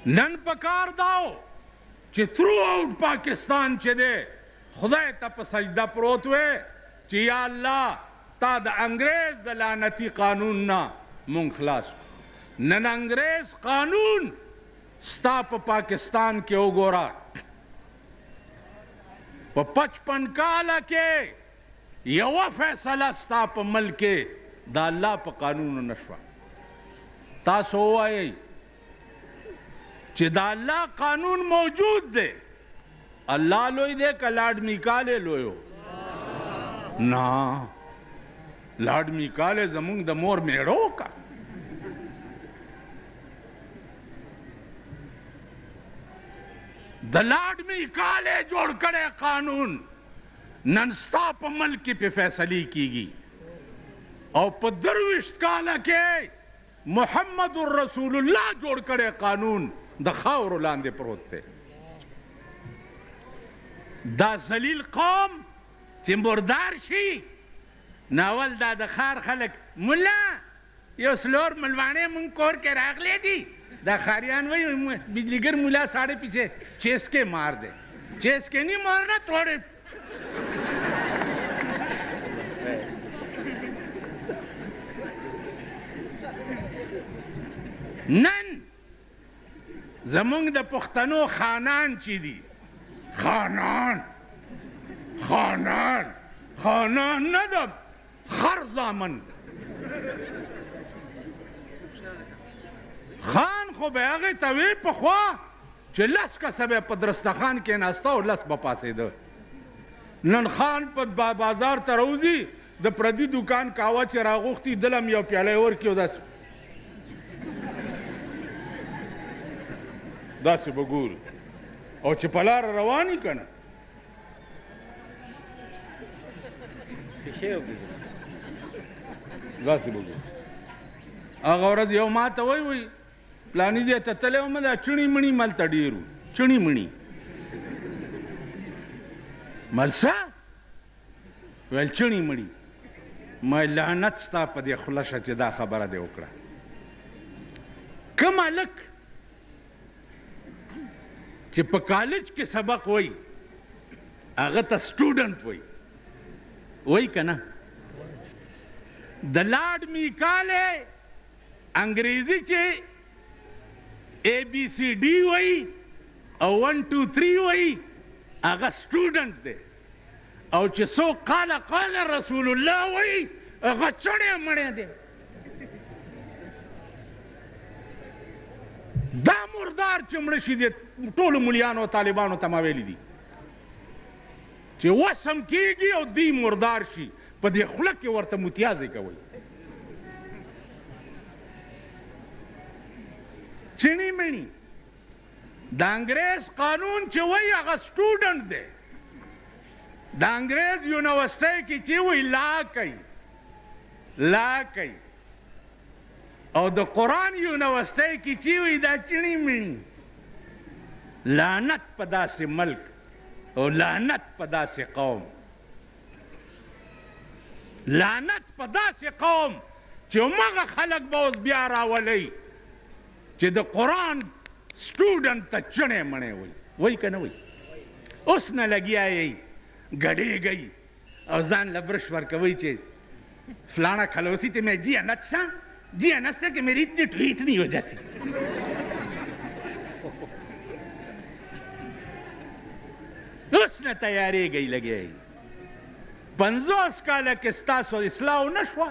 نن پکار داو چې تھرو آؤٹ پاکستان چې دی خدای ته په سجده پروت وې چې یا الله تا د انګریز د لعنتي قانون نه مونږ خلاص نن انګریز قانون ستا په پاکستان کې وګوره په 55 کاله کې یوه فیصله ستا په ملک کې د الله په قانونو نه شوه تاسو ووایئ چې د الله قانون موجود دی الله لوی دی که لارډ میکالې لوی و نه لارډ میکالې زمونږ د مور میړه وکړه د لارډ میکالې جوړ کړی قانون نن ستا په ملک کې پې فیصلې کیږي او په 23 کاله کې محمد رسول الله جوړ کړی قانون د خاورو لاندې پروت دی دا ذلیل قوم چې مردار شي ناول دا د ښار خلک ملا یو سلور ملواڼې مونږ کور کې راغلی دي دا ښاریان وایي بجلیګر ملا ساڑے پیچھے چیس کے مار دے چیس کے نہیں مارنا تھوڑے نن زمونږ د پښتنو خانان چې دي خانان نه د خر زامن خان خو به هغې ته وی پخوا چې 10 کسه به په درستخان کې ناسته او 10 به پاسېده نن خان په بازار ته راوځي د پردي دوکان کاوه چې راغوښتي دلم یو پیاله یې ورکړي او داسې به ګوري او چې په لاره روان یي که نه داسې به ګوري هغه ورځ یو ما ته وایي پلاني ځای ته تللی وم دا چڼي مڼي ملته ډېر وو چڼي مڼي ملسه ویل چڼي مڼي ما لعنت ستا په دې خوله شه چې دا خبره دې وکړه کوم هلک چې په کالج کې سبق وایي هغه ته سټوډنټ وایي که نه د لارډ میکالې انګریزي چې ABCD وایي او 1 2 3 وایي هغه سټوډنټ دی او چې څوک قال رسول الله وایي هغه چڼی مڼی دی دا مردار چې مړه شي دی ټولو ملیانو او طالبانو ته ما ویلي دي چې وسم کېږي او دوی مردار شي په دې خوله کې ورته متیازې کوئ چڼي مڼي د انګریز قانون چې وایي هغه سټوډنټ دی د انګریز یونیورسټۍ کې چې وایي لا کوي او د قرآن یونیورسټۍ کې چې وایي دا چڼي مڼي لعنت په داسې ملک او لعنت په داسې قوم لعنت په داسې قوم چې همغه خلک به اوس بیا راولئ چې د قرآن سټوډنټ ته چڼی مڼی وایي که نه وایي اوس نه لګیا یئ ګډېږئ او ځان له برش ورکوئ چې فلانا کھلوسی تے میں جی انت سا جی انستا کہ میری اتنی ٹویت نہیں ہو جیسی اس نے تیاری گئی لگے 50 کاله کې ستاسو اصلاح نشوه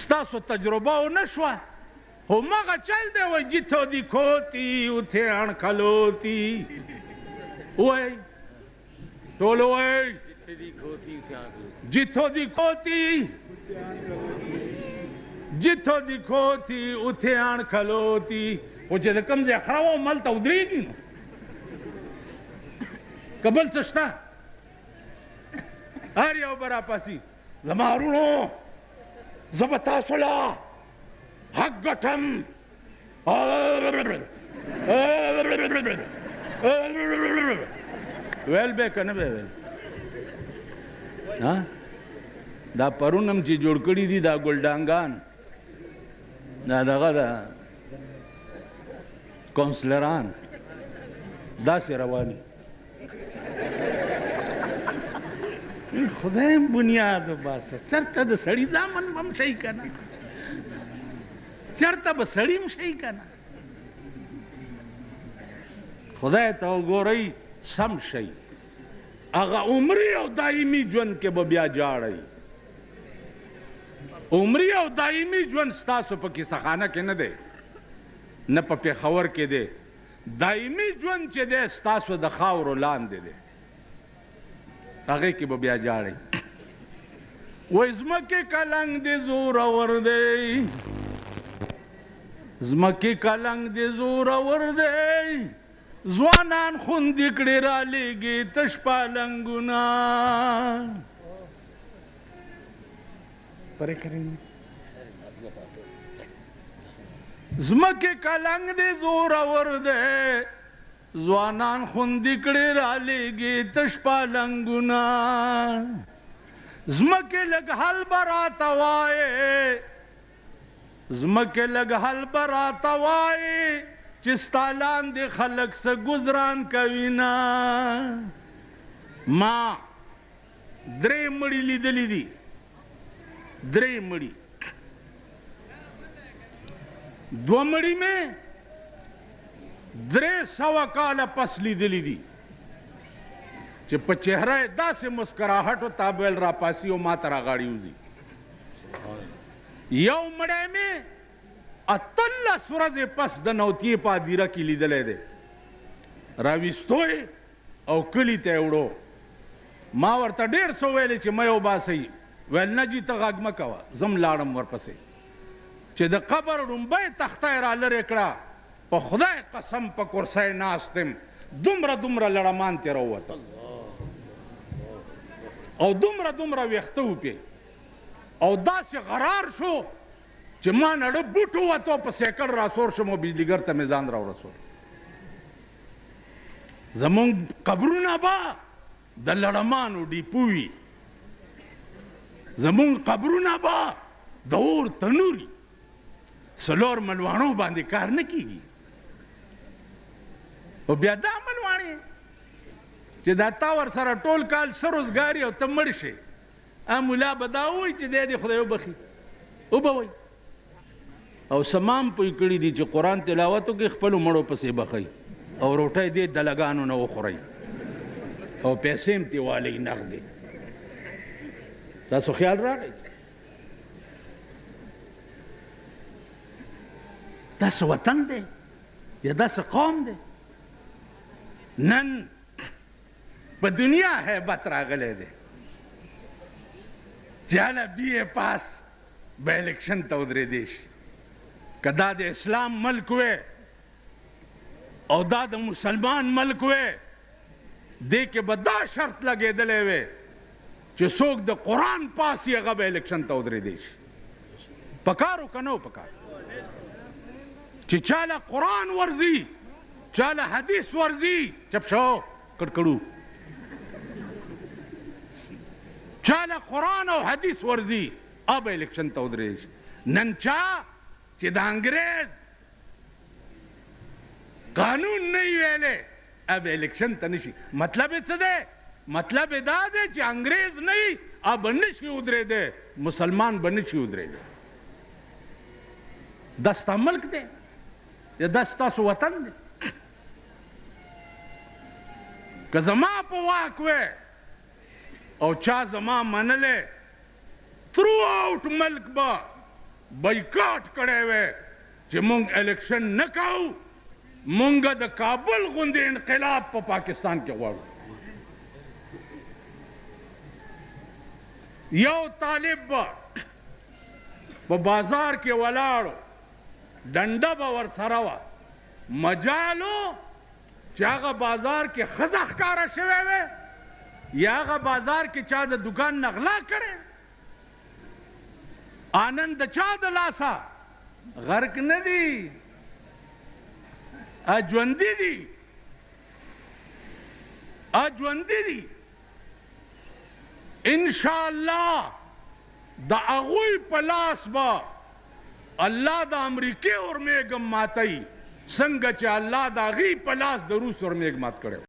ستاسو تجربه نشوه همغه چل دی وایي جیتو دی کھوتی اتھے اڻکھلوتی وایي ټول وایي جیتو دی کھوتی اتھے اڻکھلوتی خو چې د کوم ځای خره وه ملته ودرېږي نو که بل څه شته هر یو به راپاسي زما وروڼو زه به تاسو له حق ګټم ویل به که نه به ویل دا پرون هم چې جوړ کړي دي دا ګلډانګان دا دغه ده کونسلران داسې رواني خدایم بنیاد وباسه چېرته د سړي ځامن به هم شي که نه چېرته به سړي هم شي که نه خدای ته وګورئ سم شئ هغه عمري او دایمي ژوند کې به بیا جاړئ عمري او دایمي ژوند ستاسو په کیسهخانه کې نه دی نه په پېښور کې دی دایمي ژوند چې دی ستاسو د خاورو لاندې دی هغې کې به بیا جاړئ وایي ځمکې کلنګ دې زورور دی ځمکې کلنګ دې زورور دی ځوانان خوندې کړې رالیږي تش پالنګونه ځمکې کلنګ دې زورور دی ځوانان خوندې کړې رالیږي تش پالنګونه ځمکې لږ حل به راته وایې ځمکې لږ حل به راته وایې چې ستا لاندې خلک څه ګزران کوي نه ما درې مړي لیدلي دي درې مړي دوه مړي مې 300 کاله پس لیدلی دي چې په چهره یې داسې مسکراهټ و تابل راپاسي او ما ته راغاړي وځي یو مړی مې 18 ورځې پس د نوتیې په هدیره کې لیدلی دی راویستو او کلي ته یې وړو ما ورته ډېر څه ویلې چې مه یې وباسئ ویل نه جي ته غږ مه کوه زه م لاړم ورپسې چې د قبر ړومبۍ تخته یې را لرې کړه په خدای قسم په کرسۍ ناست یم دومره لړمان ترې راووتل او دومره ویښته وپې او داسې غرار شو چې ما نړه بوټ ووتو په سیکل راسور شم او بجلیګر ته مې ځان راورسول زمونږ قبرونه به د لړمانو ډیپو وي زمونږ قبرونه به د اور تنوري څلور ملواڼو باندې کار نه کیږي او بیا دا ملواڼې چې دا تا ورسره ټول کال څه روزګاري او ته مړ شې ملا به دا ووایي چې دی دې خدای وبخي وبه وایي او سمام پوی کړي دي چې قرآن تلاوت وکړي خپلو مړو پسې بخئ او روټۍ دې دلګانو نه وخورئ او پیسې هم ترې والئ نغدې تاسو خیال راغی داسې وطن دی یا داسې قوم دی نن په دنیا هیبت راغلی دی چې هله بی اے پاس به الیکشن ته ودرېدی شي که دا د اسلام ملک وی او دا د مسلمان ملک وی دې کې به دا شرط لګېدلی وی چې څوک د قرآن پاسي هغه به الیکشن ته ودرېدی شي پکار و که نه و پکار چې چاله قرآن ورځي چاله حدیث ورځي چپ شو کړکړو چاله قرآن او حدیث ورځي اب الیکشن ته ودرېدی شي نن چا چې د انګریز قانون نه وی ویلی اب الیکشن ته نشي مطلب یې څه دی مطلب یې دا دی چې انګریز نه وي اب نشي ودرېدی مسلمان به نشي ودرېدی دا ستا ملک دی یا دا ستاسو وطن دی که زما په واک وی او چا زما منلی تھرو آؤٹ ملک به بایکاټ کړی وی چې مونږ الیکشن نه کوو مونږ د کابل غوندې انقلاب په پاکستان کې غواړو یو طالب به په بازار کې ولاړو ډنډه به ورسره وه مجالو چې هغه بازار کې ښځه ښکاره شوی وی یا هغه بازار کې چا د دکان نه غلا کړی آنند د چا د لاسه غرق نه دي ژوندي دي ژوندي دي انشاءالله د هغوی په لاس به الله د امریکې اورمیږم ماتوي څنګه چې الله د هغې په لاس د روس ور نعمت کړی